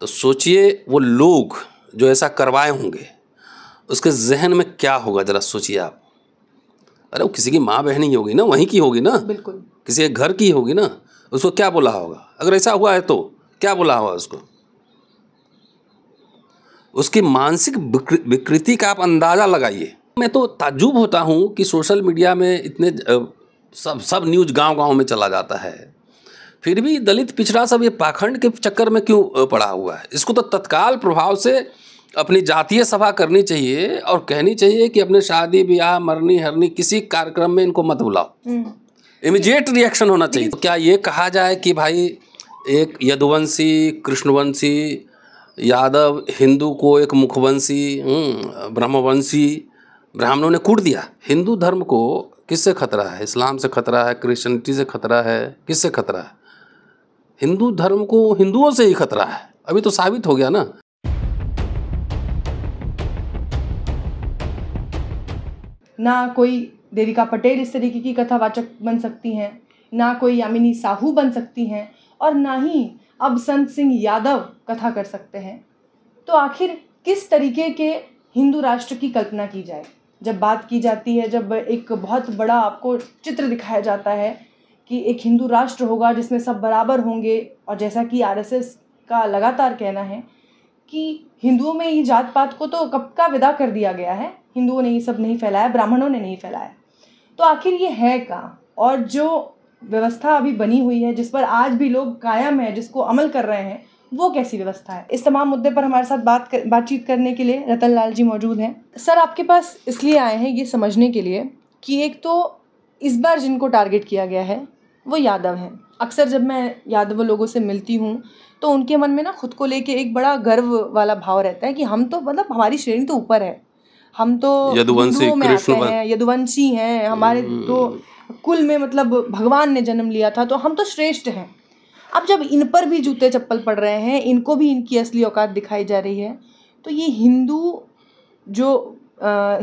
तो सोचिए वो लोग जो ऐसा करवाए होंगे उसके जहन में क्या होगा, जरा सोचिए आप। अरे वो किसी की माँ बहन ही होगी ना, वहीं की होगी ना, बिल्कुल किसी के घर की होगी ना, उसको क्या बोला होगा? अगर ऐसा हुआ है तो क्या बोला होगा उसको? उसकी मानसिक विकृति का आप अंदाज़ा लगाइए। मैं तो ताज्जुब होता हूँ कि सोशल मीडिया में इतने सब न्यूज़ गांव-गांव में चला जाता है, फिर भी दलित पिछड़ा सब ये पाखंड के चक्कर में क्यों पड़ा हुआ है? इसको तो तत्काल प्रभाव से अपनी जातीय सभा करनी चाहिए और कहनी चाहिए कि अपने शादी ब्याह मरनी हरनी किसी कार्यक्रम में इनको मत बुलाओ। इमीडिएट रिएक्शन होना चाहिए। तो क्या ये कहा जाए कि भाई एक यदुवंशी, कृष्णवंशी, यादव हिंदू को एक मुखवंशी, ब्रह्मवंशी ब्राह्मणों ने कूट दिया? हिंदू धर्म को किससे खतरा है? इस्लाम से खतरा है, क्रिश्चियनिटी से खतरा है, किससे खतरा है? हिंदू धर्म को हिंदुओं से ही खतरा है। अभी तो साबित हो गया ना। ना कोई देविका पटेल इस तरीके की कथावाचक बन सकती हैं, ना कोई यामिनी साहू बन सकती हैं, और ना ही अब संत सिंह यादव कथा कर सकते हैं। तो आखिर किस तरीके के हिंदू राष्ट्र की कल्पना की जाए? जब बात की जाती है, जब एक बहुत बड़ा आपको चित्र दिखाया जाता है कि एक हिंदू राष्ट्र होगा जिसमें सब बराबर होंगे, और जैसा कि आरएसएस का लगातार कहना है कि हिंदुओं में ये जात पात को तो कब का विदा कर दिया गया है, हिंदुओं ने ये सब नहीं फैलाया, ब्राह्मणों ने नहीं फैलाया। तो आखिर ये है कहाँ? और जो व्यवस्था अभी बनी हुई है, जिस पर आज भी लोग कायम है, जिसको अमल कर रहे हैं, वो कैसी व्यवस्था है? इस तमाम मुद्दे पर हमारे साथ बातचीत करने के लिए रतन लाल जी मौजूद हैं। सर, आपके पास इसलिए आए हैं ये समझने के लिए कि एक तो इस बार जिनको टारगेट किया गया है वो यादव हैं। अक्सर जब मैं यादव लोगों से मिलती हूँ तो उनके मन में ना खुद को लेके एक बड़ा गर्व वाला भाव रहता है कि हम तो मतलब हमारी श्रेणी तो ऊपर है, हम तो हिंदुओं में आते हैं, यदुवंशी हैं, हमारे तो कुल में मतलब भगवान ने जन्म लिया था, तो हम तो श्रेष्ठ हैं। अब जब इन पर भी जूते चप्पल पड़ रहे हैं, इनको भी इनकी असली औकात दिखाई जा रही है, तो ये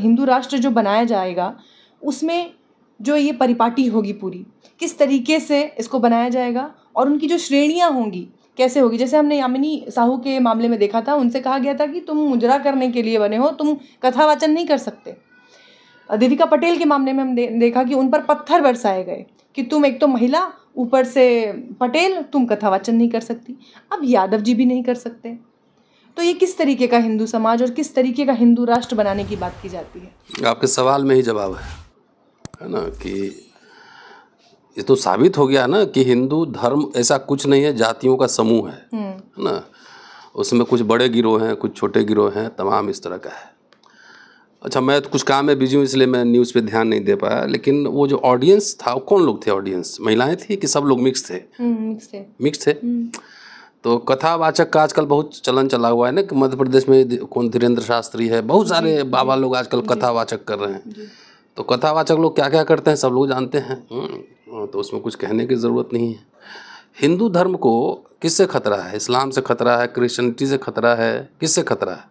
हिंदू राष्ट्र जो बनाया जाएगा उसमें जो ये परिपाटी होगी पूरी, किस तरीके से इसको बनाया जाएगा और उनकी जो श्रेणियाँ होंगी कैसे होगी? जैसे हमने यामिनी साहू के मामले में देखा था, उनसे कहा गया था कि तुम मुजरा करने के लिए बने हो, तुम कथावाचन नहीं कर सकते। देविका पटेल के मामले में हम देखा कि उन पर पत्थर बरसाए गए कि तुम एक तो महिला, ऊपर से पटेल, तुम कथावाचन नहीं कर सकती। अब यादव जी भी नहीं कर सकते। तो ये किस तरीके का हिंदू समाज और किस तरीके का हिंदू राष्ट्र बनाने की बात की जाती है? आपके सवाल में ही जवाब है ना, कि ये तो साबित हो गया ना कि हिंदू धर्म ऐसा कुछ नहीं है, जातियों का समूह है ना। उसमें कुछ बड़े गिरोह हैं, कुछ छोटे गिरोह हैं, तमाम इस तरह का है। अच्छा, मैं तो कुछ काम में बिजी हूँ इसलिए मैं न्यूज़ पे ध्यान नहीं दे पाया, लेकिन वो जो ऑडियंस था, कौन लोग थे ऑडियंस? महिलाएं थी कि सब लोग मिक्स थे? मिक्स थे। तो कथावाचक का आजकल बहुत चलन चला हुआ है ना, कि मध्य प्रदेश में कौन धीरेन्द्र शास्त्री है, बहुत सारे बाबा लोग आजकल कथावाचक कर रहे हैं। तो कथावाचक लोग क्या क्या करते हैं सब लोग जानते हैं, तो उसमें कुछ कहने की ज़रूरत नहीं है। हिंदू धर्म को किससे खतरा है? इस्लाम से खतरा है, क्रिश्चियनिटी से खतरा है, किससे खतरा है?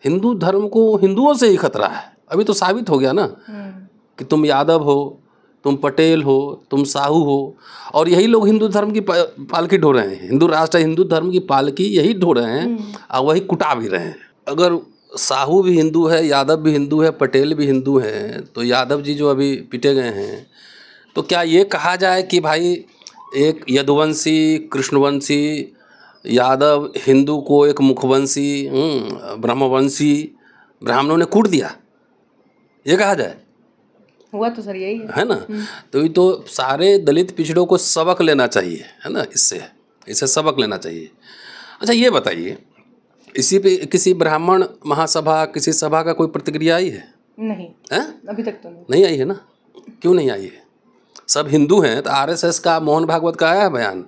हिंदू धर्म को हिंदुओं से ही खतरा है। अभी तो साबित हो गया ना कि तुम यादव हो, तुम पटेल हो, तुम साहू हो, और यही लोग हिंदू धर्म की पालकी ढो रहे हैं। हिंदू राष्ट्र हिंदू धर्म की पालकी यही ढो रहे हैं और वही कुटा भी रहे हैं। अगर साहू भी हिंदू है, यादव भी हिंदू है, पटेल भी हिंदू हैं, तो यादव जी जो अभी पिटे गए हैं, तो क्या ये कहा जाए कि भाई एक यदुवंशी, कृष्णवंशी, यादव हिंदू को एक मुखवंशी, ब्रह्मवंशी ब्राह्मणों ने कूट दिया, ये कहा जाए? हुआ तो सर यही है ना। तो ये तो सारे दलित पिछड़ों को सबक लेना चाहिए, है ना, इससे सबक लेना चाहिए। अच्छा, ये बताइए, इसी पे किसी ब्राह्मण महासभा, किसी सभा का कोई प्रतिक्रिया आई है? नहीं है? अभी तक तो नहीं आई है ना। क्यों नहीं आई है? सब हिंदू हैं। तो आरएसएस का मोहन भागवत का आया है बयान,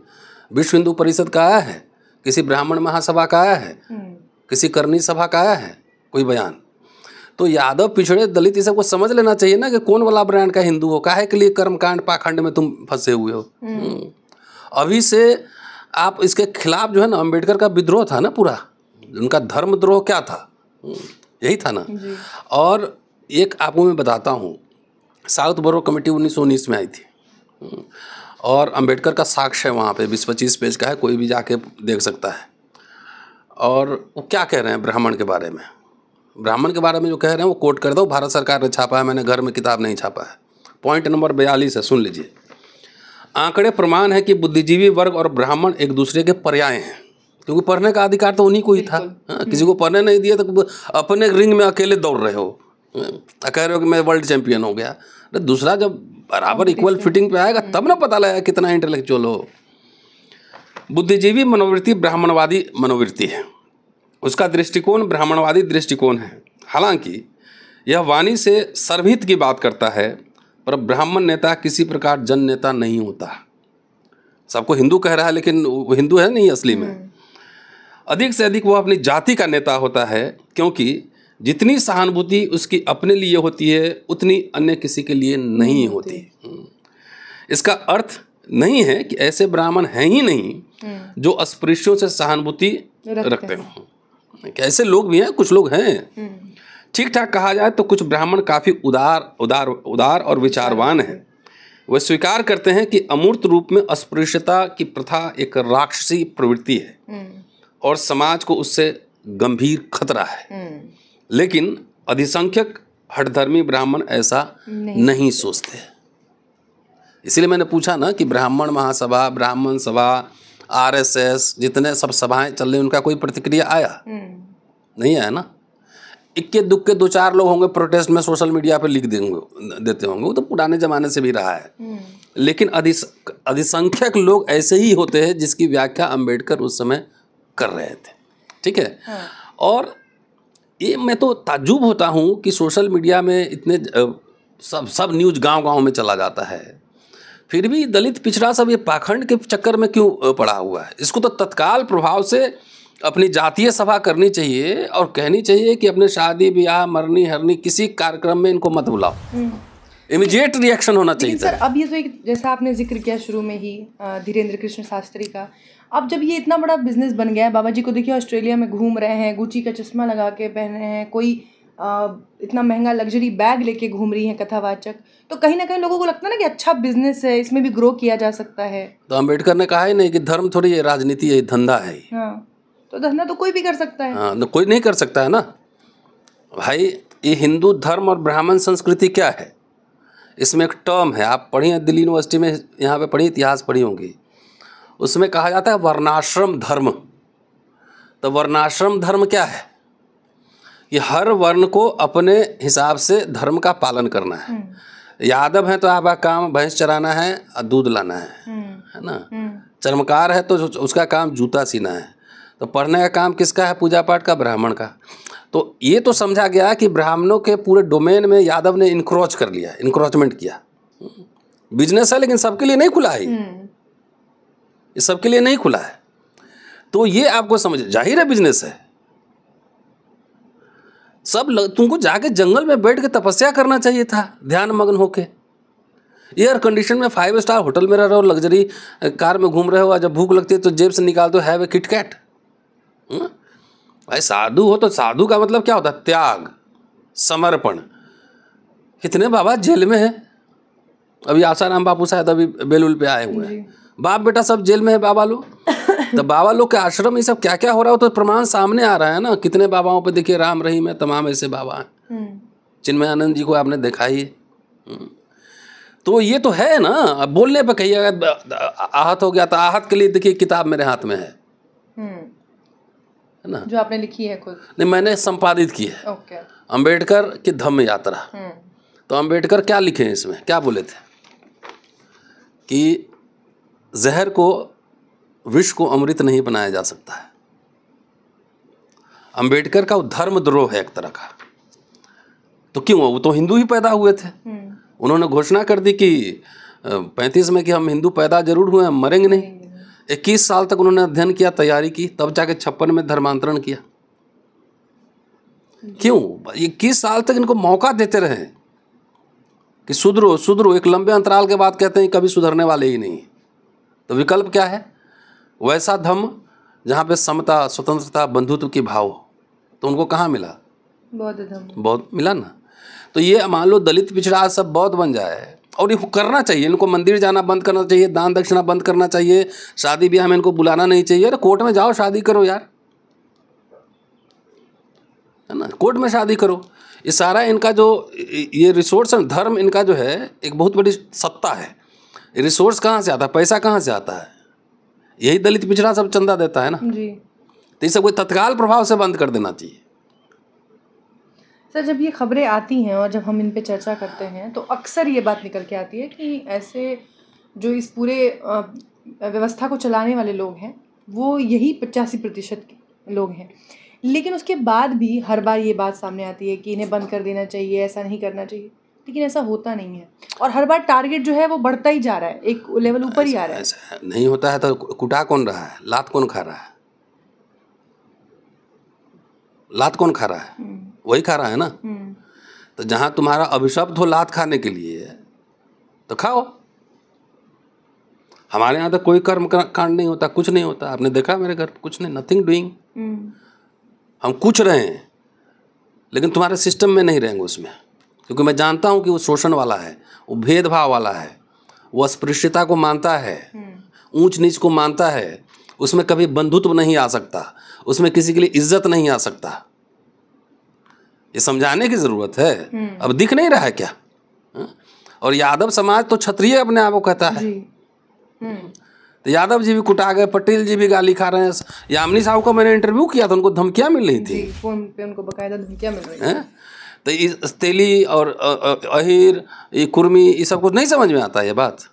विश्व हिंदू परिषद का आया है, किसी ब्राह्मण महासभा का आया है, किसी करनी सभा का आया है कोई बयान? तो यादव पिछड़े दलित ये सब को समझ लेना चाहिए ना कि कौन वाला ब्रांड का हिंदू हो, काहे के लिए कर्मकांड पाखंड में तुम फंसे हुए हो। अभी से आप इसके खिलाफ जो है ना, अम्बेडकर का विद्रोह था ना पूरा, उनका धर्मद्रोह क्या था, यही था ना। और एक आपको मैं बताता हूँ, साउथ बोरो कमेटी 1919 में आई थी, और अम्बेडकर का साक्ष्य है वहाँ पे 20-25 पेज का है, कोई भी जाके देख सकता है। और वो क्या कह रहे हैं ब्राह्मण के बारे में। ब्राह्मण के बारे में जो कह रहे हैं वो कोट कर दो, भारत सरकार ने छापा है, मैंने घर में किताब नहीं छापा है। पॉइंट नंबर 42 है, सुन लीजिए। आंकड़े प्रमाण है कि बुद्धिजीवी वर्ग और ब्राह्मण एक दूसरे के पर्याय हैं, क्योंकि पढ़ने का अधिकार तो उन्हीं को ही था। हाँ, किसी को पढ़ने नहीं दिया तो अपने रिंग में अकेले दौड़ रहे हो, कह रहे हो कि मैं वर्ल्ड चैंपियन हो गया। दूसरा जब बराबर इक्वल फिटिंग पे आएगा तब ना पता लगेगा कितना इंटेलेक्चुअल हो। बुद्धिजीवी मनोवृत्ति ब्राह्मणवादी मनोवृत्ति है, उसका दृष्टिकोण ब्राह्मणवादी दृष्टिकोण है। हालांकि यह वाणी से सर्वहित की बात करता है, पर ब्राह्मण नेता किसी प्रकार जन नेता नहीं होता। सबको हिंदू कह रहा है लेकिन वो हिंदू है नहीं असली में। अधिक से अधिक वह अपनी जाति का नेता होता है, क्योंकि जितनी सहानुभूति उसकी अपने लिए होती है उतनी अन्य किसी के लिए नहीं होती। इसका अर्थ नहीं है कि ऐसे ब्राह्मण हैं ही नहीं जो अस्पृश्यों से सहानुभूति रखते हों। ऐसे लोग भी हैं, कुछ लोग हैं। ठीक ठाक कहा जाए तो कुछ ब्राह्मण काफ़ी उदार और विचारवान हैं। वे स्वीकार करते हैं कि अमूर्त रूप में अस्पृश्यता की प्रथा एक राक्षसी प्रवृत्ति है और समाज को उससे गंभीर खतरा है। लेकिन अधिसंख्यक हठधर्मी ब्राह्मण ऐसा नहीं सोचते। इसलिए मैंने पूछा ना कि ब्राह्मण महासभा, ब्राह्मण सभा, आरएसएस, जितने सब सभाएं चल रही, उनका कोई प्रतिक्रिया आया नहीं आया ना। इक्के दुक्के 2-4 लोग होंगे प्रोटेस्ट में सोशल मीडिया पे लिख देते होंगे, वो तो पुराने ज़माने से भी रहा है। लेकिन अधिसंख्यक लोग ऐसे ही होते हैं जिसकी व्याख्या अंबेडकर उस समय कर रहे थे। ठीक है। और ये मैं तो ताज्जुब होता हूँ कि सोशल मीडिया में इतने सब न्यूज़ गांव-गांव में चला जाता है, फिर भी दलित पिछड़ा सब ये पाखंड के चक्कर में क्यों पड़ा हुआ है। इसको तो तत्काल प्रभाव से अपनी जातीय सभा करनी चाहिए और कहनी चाहिए कि अपने शादी ब्याह मरनी हरनी किसी कार्यक्रम में इनको मत बुलाओ। इमीडिएट रिएक्शन होना चाहिए। सर अब ये तो एक, जैसा आपने जिक्र किया शुरू में ही धीरेन्द्र कृष्ण शास्त्री का, अब जब ये इतना बड़ा बिजनेस बन गया है, बाबा जी को देखिए ऑस्ट्रेलिया में घूम रहे हैं, गुची का चश्मा लगा के पहन रहे हैं, कोई इतना महंगा लग्जरी बैग लेके घूम रही हैं कथावाचक, तो कहीं ना कहीं लोगों को लगता है ना कि अच्छा बिजनेस है, इसमें भी ग्रो किया जा सकता है। तो अम्बेडकर ने कहा ही नहीं कि धर्म थोड़ी ये राजनीति है, धंधा है। हाँ, तो धंधा तो कोई भी कर सकता है। हाँ, कोई नहीं कर सकता है ना भाई। ये हिंदू धर्म और ब्राह्मण संस्कृति क्या है, इसमें एक टर्म है, आप पढ़ी दिल्ली यूनिवर्सिटी में, यहाँ पे पढ़ी, इतिहास पढ़ी होंगी, उसमें कहा जाता है वर्णाश्रम धर्म। तो वर्णाश्रम धर्म क्या है, ये हर वर्ण को अपने हिसाब से धर्म का पालन करना है। यादव है तो आपका काम भैंस चराना है और दूध लाना है ना। चर्मकार है तो उसका काम जूता सीना है। तो पढ़ने का काम किसका है, पूजा पाठ का, ब्राह्मण का। तो ये तो समझा गया कि ब्राह्मणों के पूरे डोमेन में यादव ने इनक्रोच कर लिया, इनक्रोचमेंट किया। बिजनेस है लेकिन सबके लिए नहीं खुला है, ये सबके लिए नहीं खुला है। तो ये आपको समझ, जाहिर है बिजनेस है। तुमको जाके जंगल में बैठ के तपस्या करना चाहिए था, ध्यान मग्न होके। एयर कंडीशन में 5 स्टार होटल में रह रहे हो, लग्जरी कार में घूम रहे हो, जब भूख लगती है तो जेब से निकाल दो हैव ए किटकैट। भाई साधु हो तो साधु का मतलब क्या होता है, त्याग, समर्पण। कितने बाबा जेल में है, अभी आसाराम बापू शायद अभी बेलुल पे आए हुए हैं, बाप बेटा सब जेल में है बाबा लोग। तो बाबा लोग के आश्रम में सब क्या क्या हो रहा हो तो प्रमाण सामने आ रहा है ना। कितने बाबाओं पे देखिए, राम रहीम है, तमाम ऐसे बाबा हैं। चिन्मय आनंद जी को आपने देखा ही। तो ये तो है ना। अब बोलने पे कहिए आहत हो गया तो आहत के लिए देखिए किताब मेरे हाथ में है ना, जो आपने लिखी है खुद? नहीं, मैंने संपादित की है। अंबेडकर की धम्म यात्रा। तो अंबेडकर क्या लिखे हैं इसमें, क्या बोले थे कि जहर को, विष को अमृत नहीं बनाया जा सकता है। अंबेडकर का धर्मद्रोह है एक तरह का। तो क्यों, वो तो हिंदू ही पैदा हुए थे। उन्होंने घोषणा कर दी कि 35 में कि हम हिंदू पैदा जरूर हुए, हम मरेंगे नहीं। 21 साल तक उन्होंने अध्ययन किया, तैयारी की, तब जाके 56 में धर्मांतरण किया। क्यों, 21 साल तक इनको मौका देते रहे कि सुधरो सुधरो। एक लंबे अंतराल के बाद कहते हैं कभी सुधरने वाले ही नहीं। तो विकल्प क्या है, वैसा धम्म जहाँ पे समता, स्वतंत्रता, बंधुत्व की भाव। तो उनको कहाँ मिला, बौद्ध धम्म, बौद्ध मिला ना। तो ये मान लो दलित पिछड़ा सब बौद्ध बन जाए, और ये करना चाहिए, इनको मंदिर जाना बंद करना चाहिए, दान दक्षिणा बंद करना चाहिए, शादी ब्याह में इनको बुलाना नहीं चाहिए। अरे कोर्ट में जाओ शादी करो यार, है ना, कोर्ट में शादी करो। ये सारा इनका जो ये रिसोर्स है, धर्म इनका जो है एक बहुत बड़ी सत्ता है। रिसोर्स कहाँ से आता है, पैसा कहाँ से आता है? यही दलित पिछड़ा सब चंदा देता है ना जी। तो ये सब कोई तत्काल प्रभाव से बंद कर देना चाहिए। सर, जब ये खबरें आती हैं और जब हम इन पे चर्चा करते हैं तो अक्सर ये बात निकल के आती है कि ऐसे जो इस पूरे व्यवस्था को चलाने वाले लोग हैं वो यही 85% लोग हैं, लेकिन उसके बाद भी हर बार ये बात सामने आती है कि इन्हें बंद कर देना चाहिए, ऐसा नहीं करना चाहिए, लेकिन ऐसा होता नहीं है और हर बार टारगेट जो है वो बढ़ता ही जा रहा है, एक लेवल ऊपर ही आ रहा है। ऐसा नहीं होता है तो कुटा कौन रहा है, लात कौन खा रहा है? लात कौन खा रहा है? वही खा रहा है ना। तो जहां तुम्हारा अभिशप्त हो लात खाने के लिए तो खाओ। हमारे यहाँ तो कोई कर्म कांड नहीं होता, कुछ नहीं होता। आपने देखा मेरे घर कुछ नहीं, नथिंग डूइंग। हम कुछ रहे हैं लेकिन तुम्हारे सिस्टम में नहीं रहेंगे उसमें, क्योंकि मैं जानता हूं कि वो शोषण वाला है, वो भेदभाव वाला है, वो अस्पृश्यता को मानता है, ऊंच नीच को मानता है। उसमें कभी बंधुत्व नहीं आ सकता, उसमें किसी के लिए इज्जत नहीं आ सकता। ये समझाने की जरूरत है। अब दिख नहीं रहा है क्या? और यादव समाज तो क्षत्रिय अपने आप को कहता है। तो यादव जी भी कुटा गए, पटेल जी भी गाली खा रहे हैं। यामिनी साहू का मैंने इंटरव्यू किया था, उनको धमकियां मिल रही थी, फोन पे उनको बकायदा धमकियां मिल रही हैं। तो इस तेली और अहिर, ये कुर्मी, ये सब कुछ नहीं समझ में आता ये बात।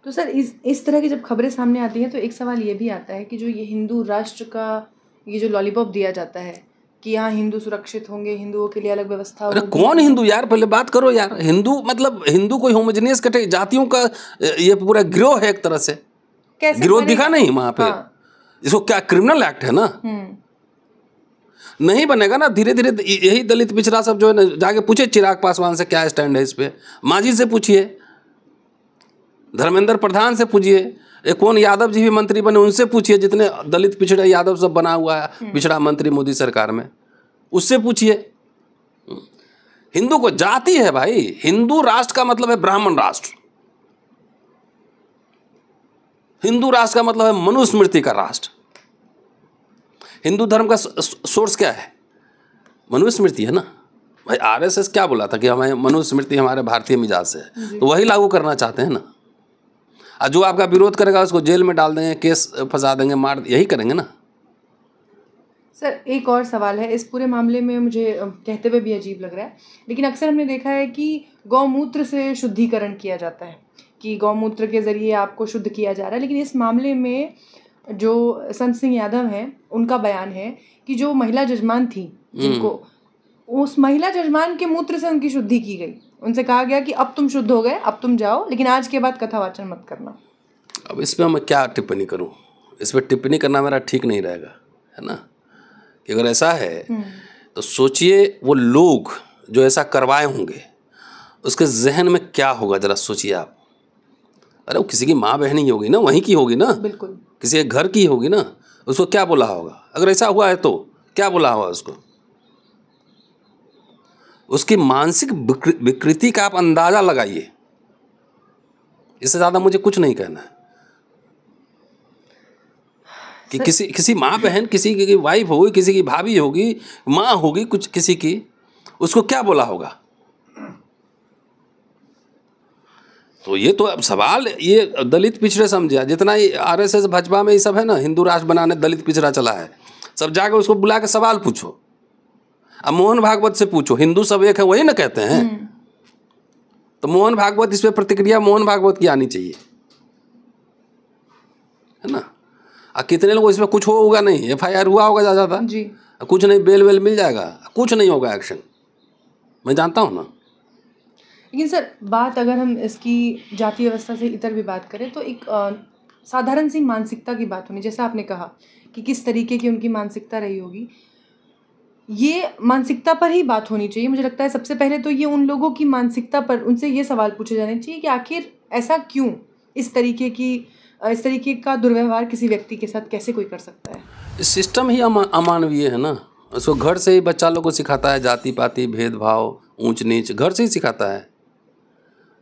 तो सर, इस तरह की जब खबरें सामने आती हैं तो एक सवाल ये भी आता है कि जो ये हिंदू राष्ट्र का ये जो लॉलीपॉप दिया जाता है कि यहाँ हिंदू सुरक्षित होंगे, हिंदुओं के लिए अलग व्यवस्था अरे होगी। कौन हिंदू यार, पहले बात करो यार। हिंदू मतलब हिंदू कोई होमोजेनियस कैटेगरी, जातियों का ये पूरा गिरोह है एक तरह से। कैसे गिरोह दिखा नहीं वहां पे? हाँ। इसको क्या क्रिमिनल एक्ट है ना? नहीं बनेगा ना। धीरे धीरे यही दलित पिछड़ा सब जो है ना, जाके पूछे चिराग पासवान से क्या स्टैंड है इस पे, मांझी से पूछिए, धर्मेंद्र प्रधान से पूछिए, एक कौन यादव जी भी मंत्री बने उनसे पूछिए, जितने दलित पिछड़े यादव सब बना हुआ है पिछड़ा मंत्री मोदी सरकार में, उससे पूछिए। हिंदू को जाति है भाई। हिंदू राष्ट्र का मतलब है ब्राह्मण राष्ट्र। हिंदू राष्ट्र का मतलब है मनुस्मृति का राष्ट्र। हिंदू धर्म का सोर्स क्या है? मनुस्मृति है ना भाई। आरएसएस क्या बोला था कि हमें मनुस्मृति हमारे भारतीय मिजाज से है, तो वही लागू करना चाहते हैं ना। और जो आपका विरोध करेगा उसको जेल में डाल देंगे, केस फंसा देंगे, मार, यही करेंगे ना। सर, एक और सवाल है इस पूरे मामले में, मुझे कहते हुए भी अजीब लग रहा है, लेकिन अक्सर हमने देखा है कि गौमूत्र से शुद्धिकरण किया जाता है, कि गौमूत्र के ज़रिए आपको शुद्ध किया जा रहा है। लेकिन इस मामले में जो संत सिंह यादव हैं उनका बयान है कि जो महिला जजमान थी, जिनको उस महिला जजमान के मूत्र से उनकी शुद्धि की गई, उनसे कहा गया कि अब तुम शुद्ध हो गए, अब तुम जाओ, लेकिन आज के बाद कथा वाचन मत करना। अब इस पर मैं क्या टिप्पणी करूं? इस पर टिप्पणी करना मेरा ठीक नहीं रहेगा, है ना। कि अगर ऐसा है तो सोचिए वो लोग जो ऐसा करवाए होंगे उसके जहन में क्या होगा, जरा सोचिए आप। अरे वो किसी की माँ बहन ही होगी ना, वहीं की होगी ना, बिल्कुल किसी के घर की होगी ना, उसको क्या बोला होगा? अगर ऐसा हुआ है तो क्या बोला होगा उसको? उसकी मानसिक विकृति का आप अंदाजा लगाइए। इससे ज़्यादा मुझे कुछ नहीं कहना है कि किसी माँ बहन, किसी की वाइफ होगी, किसी की भाभी होगी, माँ होगी कुछ किसी की, उसको क्या बोला होगा? तो ये तो अब सवाल, ये दलित पिछड़े समझे, जितना ये आरएसएस भाजपा में ये सब है ना, हिंदू राष्ट्र बनाने दलित पिछड़ा चला है, सब जाकर उसको बुला के सवाल पूछो। अब मोहन भागवत से पूछो, हिंदू सब एक है, वही ना कहते हैं। तो मोहन भागवत, इस पे प्रतिक्रिया मोहन भागवत की आनी चाहिए, है ना। कितने लोग इसमें कुछ होगा नहीं, एफआईआर हुआ होगा ज़्यादा जी, कुछ नहीं, बेल वेल मिल जाएगा, कुछ नहीं होगा एक्शन, मैं जानता हूँ ना। लेकिन सर, बात अगर हम इसकी जाति व्यवस्था से इतर भी बात करें तो एक साधारण सी मानसिकता की बात होनी, जैसा आपने कहा कि किस तरीके की उनकी मानसिकता रही होगी, ये मानसिकता पर ही बात होनी चाहिए। मुझे लगता है सबसे पहले तो ये उन लोगों की मानसिकता पर, उनसे ये सवाल पूछे जाने चाहिए कि आखिर ऐसा क्यों, इस तरीके का दुर्व्यवहार किसी व्यक्ति के साथ कैसे कोई कर सकता है। सिस्टम ही अमानवीय है ना। उसको घर से ही बच्चा लोग को सिखाता है, जाति पाति, भेदभाव, ऊंच नीच, घर से ही सिखाता है।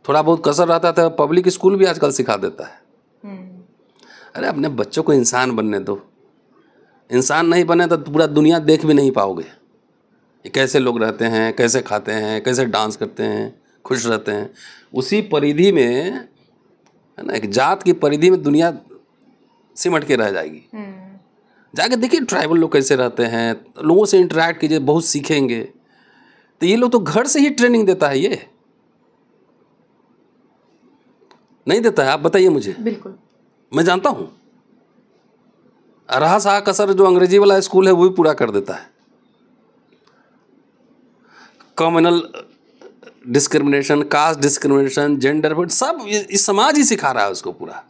थोड़ा बहुत कसर रहता था, पब्लिक स्कूल भी आजकल सिखा देता है। अरे अपने बच्चों को इंसान बनने दो। इंसान नहीं बने तो पूरा दुनिया देख भी नहीं पाओगे। ये कैसे लोग रहते हैं, कैसे खाते हैं, कैसे डांस करते हैं, खुश रहते हैं। उसी परिधि में, है ना, एक जात की परिधि में दुनिया सिमट के रह जाएगी। जाके देखिए ट्राइबल लोग कैसे रहते हैं, लोगों से इंटरेक्ट कीजिए, बहुत सीखेंगे। तो ये लोग तो घर से ही ट्रेनिंग देता है, ये नहीं देता है? आप बताइए मुझे। बिल्कुल, मैं जानता हूँ। रहा सहा कसर जो अंग्रेजी वाला स्कूल है वो भी पूरा कर देता है। Communal discrimination, caste discrimination, gender, but सब इस समाज ही सिखा रहा है उसको पूरा।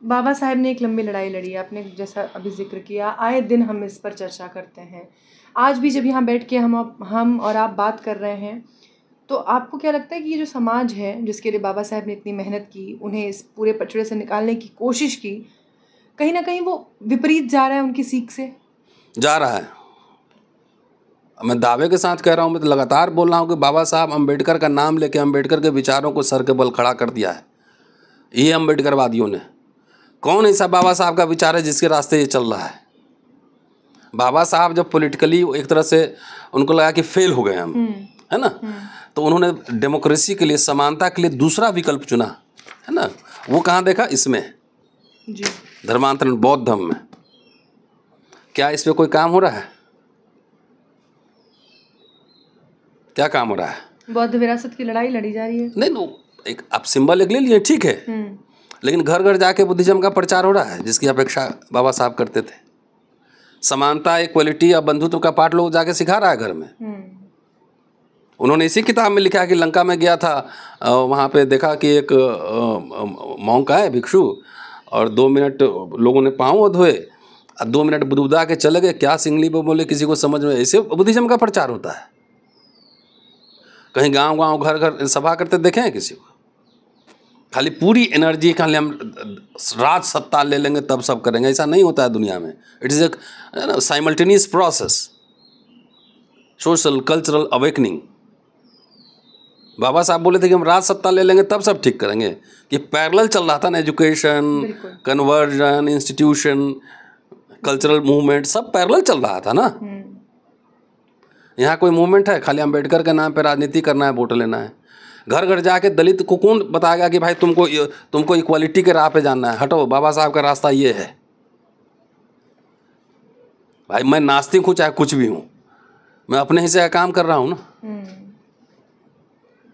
बाबा साहेब ने एक लंबी लड़ाई लड़ी, आपने जैसा अभी जिक्र किया, आए दिन हम इस पर चर्चा करते हैं। आज भी जब यहाँ बैठ के हम और आप बात कर रहे हैं, तो आपको क्या लगता है कि ये जो समाज है जिसके लिए बाबा साहेब ने इतनी मेहनत की, उन्हें इस पूरे पचड़े से निकालने की कोशिश की, कहीं ना कहीं वो विपरीत जा रहा है उनकी सीख से? जा रहा है। मैं दावे के साथ कह रहा हूँ, मैं तो लगातार बोल रहा हूँ कि बाबा साहब अम्बेडकर का नाम लेके अम्बेडकर के विचारों को सर के बल खड़ा कर दिया है ये अम्बेडकरवादियों ने। कौन ऐसा बाबा साहब का विचार है जिसके रास्ते ये चल रहा है? बाबा साहब जब पॉलिटिकली एक तरह से उनको लगा कि फेल हो गए हम, है ना, तो उन्होंने डेमोक्रेसी के लिए, समानता के लिए दूसरा विकल्प चुना, है ना। वो कहाँ देखा? इसमें जी, धर्मांतरण, बौद्ध धर्म में। क्या इस पे कोई काम हो रहा है? क्या काम हो रहा है? बौद्ध विरासत की लड़ाई लड़ी जा रही है। नहीं नो, एक आप सिंबल एक ले लिए, ठीक है, लेकिन घर घर जाके बुद्धिज्म का प्रचार हो रहा है जिसकी अपेक्षा बाबा साहब करते थे। समानता, इक्वलिटी या बंधुत्व का पाठ लोग जाके सिखा रहा है घर में। उन्होंने इसी किताब में लिखा है कि लंका में गया था, वहाँ पे देखा कि एक मॉन्क आए, भिक्षु, और 2 मिनट लोगों ने पाँव धोए, 2 मिनट बुदबुदा के चले गए। क्या सिंगली पे बोले, किसी को समझ में? ऐसे बुद्धिज्म का प्रचार होता है। कहीं गांव गांव घर घर सभा करते देखे हैं किसी को? खाली पूरी एनर्जी, खाली हम राज सत्ता ले लेंगे तब सब करेंगे, ऐसा नहीं होता है दुनिया में। It is a simultaneous process, social cultural awakening. Baba Saheb बोले थे कि हम राज सत्ता ले लेंगे तब सब ठीक करेंगे, कि पैरेलल चल रहा था ना, education, conversion, institution, cultural movement, सब पैरेलल चल रहा था ना। यहाँ कोई मूवमेंट है? खाली अम्बेडकर के नाम पे राजनीति करना है, वोट लेना है। घर घर जाके दलित को कौन बताएगा कि भाई तुमको इक्वालिटी के राह पे जाना है? हटो, बाबा साहब का रास्ता ये है। भाई मैं नास्तिक हूँ चाहे कुछ भी हूँ, मैं अपने हिस्से का काम कर रहा हूँ ना।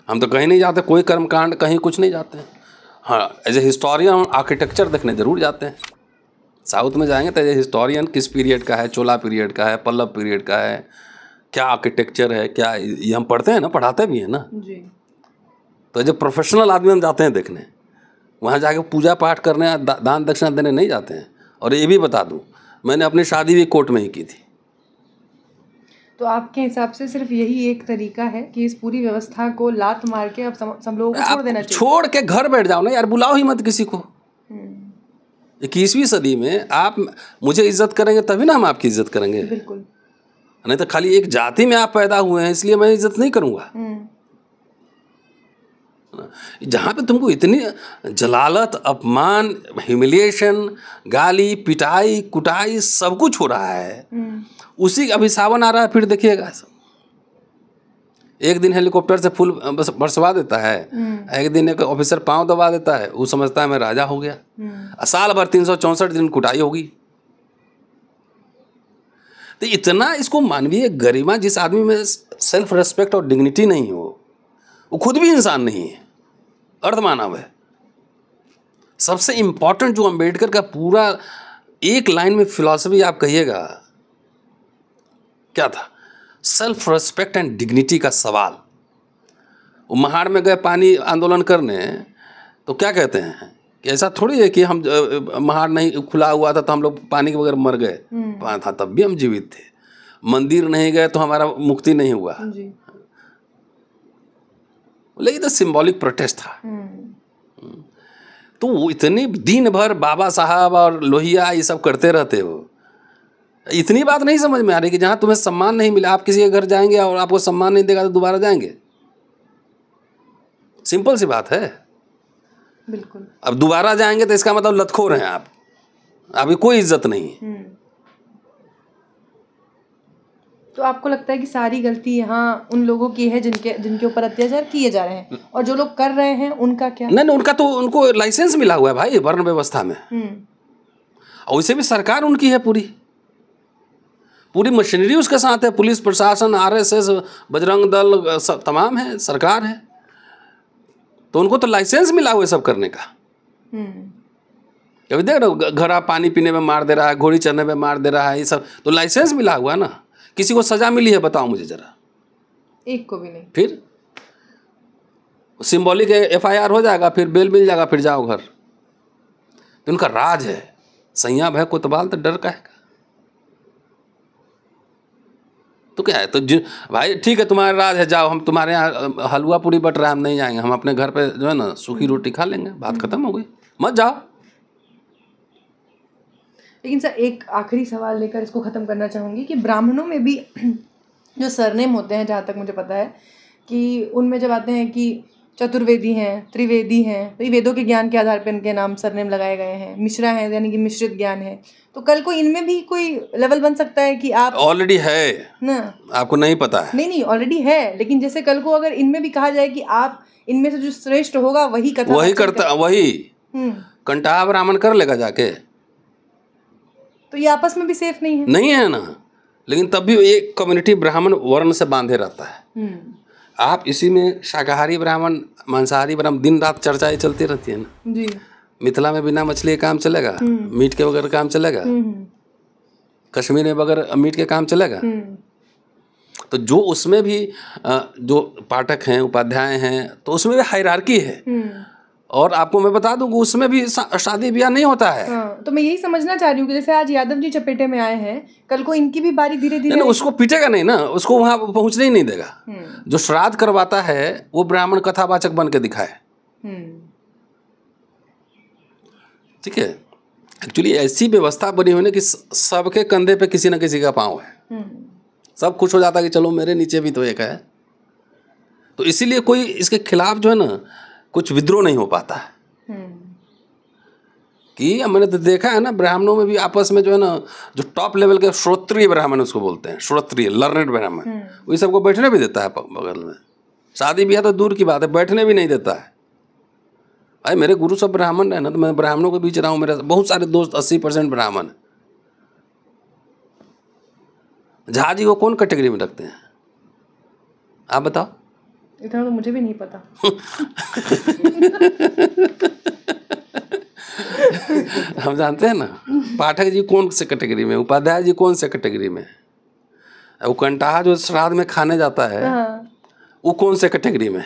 हम तो कहीं नहीं जाते, कोई कर्मकांड कहीं कुछ नहीं जाते हैं। हाँ, एज ए हिस्टोरियन आर्किटेक्चर देखने जरूर जाते हैं। साउथ में जाएंगे तो एज ए हिस्टोरियन किस पीरियड का है, चोला पीरियड का है, पल्लव पीरियड का है, क्या आर्किटेक्चर है, क्या, ये हम पढ़ते हैं ना, पढ़ाते भी हैं ना जी। तो जब प्रोफेशनल आदमी हम जाते हैं देखने, वहाँ जाके पूजा पाठ करने, दान दक्षिणा देने नहीं जाते हैं। और ये भी बता दूँ, मैंने अपनी शादी भी कोर्ट में ही की थी। तो आपके हिसाब से सिर्फ यही एक तरीका है कि इस पूरी व्यवस्था को लात मार के अब सब लोगों को छोड़ देना चाहिए? छोड़ के घर बैठ जाओ ना यार, बुलाओ ही मत किसी को। 21वीं सदी में आप मुझे इज्जत करेंगे तभी ना हम आपकी इज्जत करेंगे। बिल्कुल, नहीं तो खाली एक जाति में आप पैदा हुए हैं इसलिए मैं इज्जत नहीं करूँगा। जहाँ पे तुमको इतनी जलालत, अपमान, ह्यूमिलिएशन, गाली, पिटाई, कुटाई सब कुछ हो रहा है, उसी अभी सावन आ रहा है, फिर देखिएगा एक दिन हेलीकॉप्टर से फूल बरसवा देता है, एक दिन एक ऑफिसर पांव दबा देता है, वो समझता है मैं राजा हो गया। साल भर 364 दिन कुटाई होगी। तो इतना इसको मानवीय गरिमा, जिस आदमी में सेल्फ रेस्पेक्ट और डिग्निटी नहीं हो, वो खुद भी इंसान नहीं है, अर्धमानव है। सबसे इंपॉर्टेंट जो अंबेडकर का पूरा एक लाइन में फिलॉसफी आप कहिएगा क्या था? सेल्फ रेस्पेक्ट एंड डिग्निटी का सवाल। वो महाड़ में गए पानी आंदोलन करने, तो क्या कहते हैं कि ऐसा थोड़ी है कि हम महाड़ नहीं खुला हुआ था तो हम लोग पानी के बगैर मर गए था, तब भी हम जीवित थे। मंदिर नहीं गए तो हमारा मुक्ति नहीं हुआ। लेकिन तो सिंबॉलिक प्रोटेस्ट था। तो वो इतने दिन भर बाबा साहब और लोहिया ये सब करते रहते हो, इतनी बात नहीं समझ में आ रही कि जहाँ तुम्हें सम्मान नहीं मिला, आप किसी के घर जाएंगे और आपको सम्मान नहीं देगा तो दोबारा जाएंगे? सिंपल सी बात है। बिल्कुल। अब दोबारा जाएंगे तो इसका मतलब लतखोर हैं आप, आपकी कोई इज्जत नहीं है। तो आपको लगता है कि सारी गलती यहाँ उन लोगों की है जिनके ऊपर अत्याचार किए जा रहे हैं, और जो लोग कर रहे हैं उनका क्या? नहीं, उनका तो उनको लाइसेंस मिला हुआ है भाई वर्ण व्यवस्था में, और वैसे भी सरकार उनकी है, पूरी मशीनरी उसके साथ है, पुलिस प्रशासन, RSS, बजरंग दल, सब तमाम है, सरकार है, तो उनको तो लाइसेंस मिला हुआ है सब करने का। अभी देख रहे हो, घड़ा पानी पीने में मार दे रहा है, घोड़ी चढ़ने में मार दे रहा है, ये सब तो लाइसेंस मिला हुआ ना। किसी को सजा मिली है बताओ मुझे जरा? एक को भी नहीं। फिर सिंबॉलिक FIR हो जाएगा, फिर बेल मिल जाएगा, फिर जाओ घर। तो उनका राज है, सैया भय कोतवाल तो डर का है। तो क्या है, तो भाई ठीक है तुम्हारा राज है, जाओ, हम तुम्हारे यहाँ हलवा पूरी बट रहा है, हम नहीं जाएंगे, हम अपने घर पे जो है ना सूखी रोटी खा लेंगे, बात खत्म हो गई, मत जाओ। लेकिन सर एक आखिरी सवाल लेकर इसको ख़त्म करना चाहूँगी कि ब्राह्मणों में भी जो सरनेम होते हैं, जहाँ तक मुझे पता है कि उनमें जब आते हैं कि चतुर्वेदी हैं, त्रिवेदी हैं, तो ये वेदों के ज्ञान के आधार पर इनके नाम सरनेम लगाए गए हैं। मिश्रा हैं यानी कि मिश्रित ज्ञान है, तो कल को इनमें भी कोई लेवल बन सकता है कि आप ऑलरेडी है ना, आपको नहीं पता है? नहीं ऑलरेडी है, लेकिन जैसे कल को अगर इनमें भी कहा जाए कि आप इनमें से जो श्रेष्ठ होगा वही कथा वही करता, वही कंटाहा ब्राह्मण कर लेगा जाके, तो ये आपस में भी सेफ नहीं है ना। लेकिन तब भी एक कम्युनिटी ब्राह्मण वर्ण से बांधे रहता है। आप इसी में शाकाहारी ब्राह्मण, मांसाहारी ब्राह्मण, दिन रात चर्चाएं चलती रहती है ना जी। मिथिला में बिना मछली के काम चलेगा, मीट के बगैर काम चलेगा, कश्मीर में बगैर मीट के काम चलेगा। तो जो उसमें भी जो पाठक हैं, उपाध्याय हैं, तो उसमें भी हायरार्की है। और आपको मैं बता दूं उसमें भी शादी ब्याह नहीं होता है। तो मैं यही समझना चाह रही हूँ कि जैसे आज यादव जी चपेटे में आए हैं, कल को इनकी भी बारी धीरे धीरे। उसको पीटेगा नहीं ना, उसको वहां पहुंचने ही नहीं देगा। जो श्राद्ध करवाता है वो ब्राह्मण कथावाचक बन के दिखाए, ठीक है। एक्चुअली ऐसी व्यवस्था बनी हुई है कि सबके कंधे पे किसी न किसी का पाँव है। सब खुश हो जाता है कि चलो मेरे नीचे भी तो एक है। तो इसीलिए कोई इसके खिलाफ जो है ना कुछ विद्रोह नहीं हो पाता है। कि मैंने तो देखा है ना, ब्राह्मणों में भी आपस में जो है ना, जो टॉप लेवल के श्रोत्रिय ब्राह्मण उसको बोलते हैं, श्रोत्रिय लर्नेड ब्राह्मण, वही सबको बैठने भी देता है बगल में। शादी ब्याह तो दूर की बात है, बैठने भी नहीं देता है। भाई मेरे गुरु सब ब्राह्मण है ना, तो मैं ब्राह्मणों के बीच रहा हूँ, मेरे बहुत सारे दोस्त 80% ब्राह्मण। झा जी को कौन कैटेगरी में रखते हैं आप बताओ? इतना तो मुझे भी नहीं पता। हम जानते हैं ना, पाठक जी कौन से कैटेगरी में, उपाध्याय जी कौन से कैटेगरी में, वो कंटाहा जो श्राद्ध में खाने जाता है वो कौन से कैटेगरी में?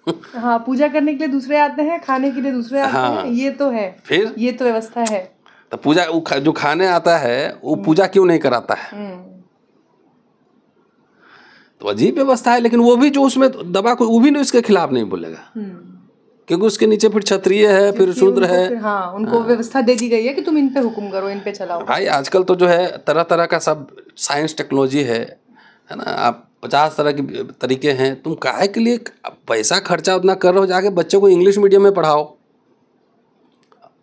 हाँ, पूजा करने के लिए दूसरे आते हैं, खाने के लिए दूसरे आते हैं, ये तो है। फिर ये तो व्यवस्था है। तो पूजा जो खाने आता है वो पूजा क्यों नहीं कराता है? तो अजीब व्यवस्था है। लेकिन वो भी जो उसमें दबा को, वो भी नहीं उसके खिलाफ नहीं बोलेगा, क्योंकि उसके नीचे फिर क्षत्रिय है, फिर शूद्र है। हाँ, उनको व्यवस्था दे दी गई है कि तुम इन पे हुक्म करो, इन पे चलाओ। भाई आजकल तो जो है तरह तरह का सब साइंस टेक्नोलॉजी है ना। आप 50 तरह के तरीके हैं, तुम काहे के लिए पैसा खर्चा उतना कर रहे हो? जाके बच्चों को इंग्लिश मीडियम में पढ़ाओ।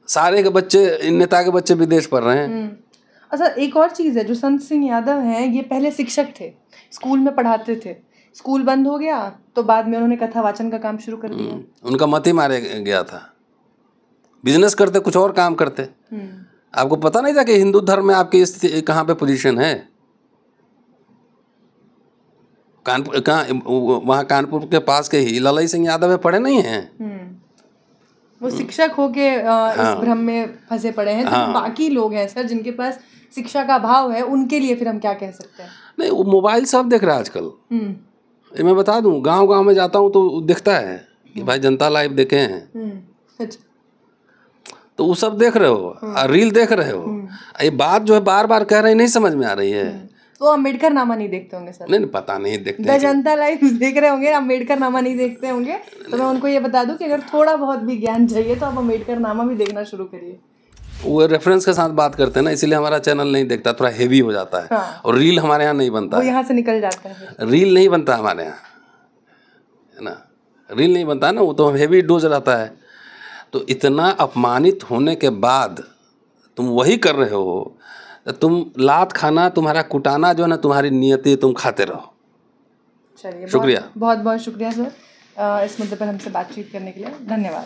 सारे के बच्चे, नेता के बच्चे विदेश पढ़ रहे हैं। अच्छा, एक और चीज़ है, जो संत सिंह यादव हैं, ये पहले शिक्षक थे, स्कूल में पढ़ाते थे। स्कूल बंद हो गया तो बाद में उन्होंने कथा वाचन का काम शुरू कर दिया। उनका मत ही मारे गया था, बिजनेस करते, कुछ और काम करते। आपको पता नहीं था कि हिंदू धर्म में आपकी स्थिति कहाँ पे पोजीशन है? कानपुर, वहाँ कानपुर के पास के ही ललई सिंह यादव में पढ़े नहीं हैं? वो शिक्षक होके इस भ्रम में फंसे पड़े हैं। तो बाकी लोग हैं सर जिनके पास शिक्षा का अभाव है, उनके लिए फिर हम क्या कह सकते हैं? नहीं, वो मोबाइल सब देख रहा है आजकल। ये मैं बता दूं, गांव में जाता हूं तो दिखता है कि भाई जनता लाइव देखे हैं। तो वो सब देख रहे हो, रील देख रहे हो। ये बात जो है बार बार कह रहे, नहीं समझ में आ रही है। तो अम्बेडकर नामा नहीं देखते होंगे सर? नहीं, पता नहीं देखते। द जनता लाइव देख रहे होंगे, अम्बेडकर नामा नहीं देखते होंगे। तो मैं उनको ये बता दूं कि अगर थोड़ा बहुत भी ज्ञान चाहिए तो आप अम्बेडकर नामा भी देखना शुरू करिए। वो रेफरेंस के साथ बात करते हैं ना, इसीलिए हमारा चैनल नहीं देखता, थोड़ा हेवी हो जाता है। और रील हमारे यहाँ नहीं बनता, वो यहाँ से निकल जाता है। रील नहीं बनता हमारे यहाँ, है ना, रील नहीं बनता है ना, वो तो हेवी डोज रहता है। तो इतना अपमानित होने के बाद तुम वही कर रहे हो तुम लात खाना, तुम्हारा कुटाना जो है ना, तुम्हारी नियति, तुम खाते रहो। चलिए, शुक्रिया। बहुत बहुत शुक्रिया सर इस मुद्दे पर हमसे बातचीत करने के लिए। धन्यवाद।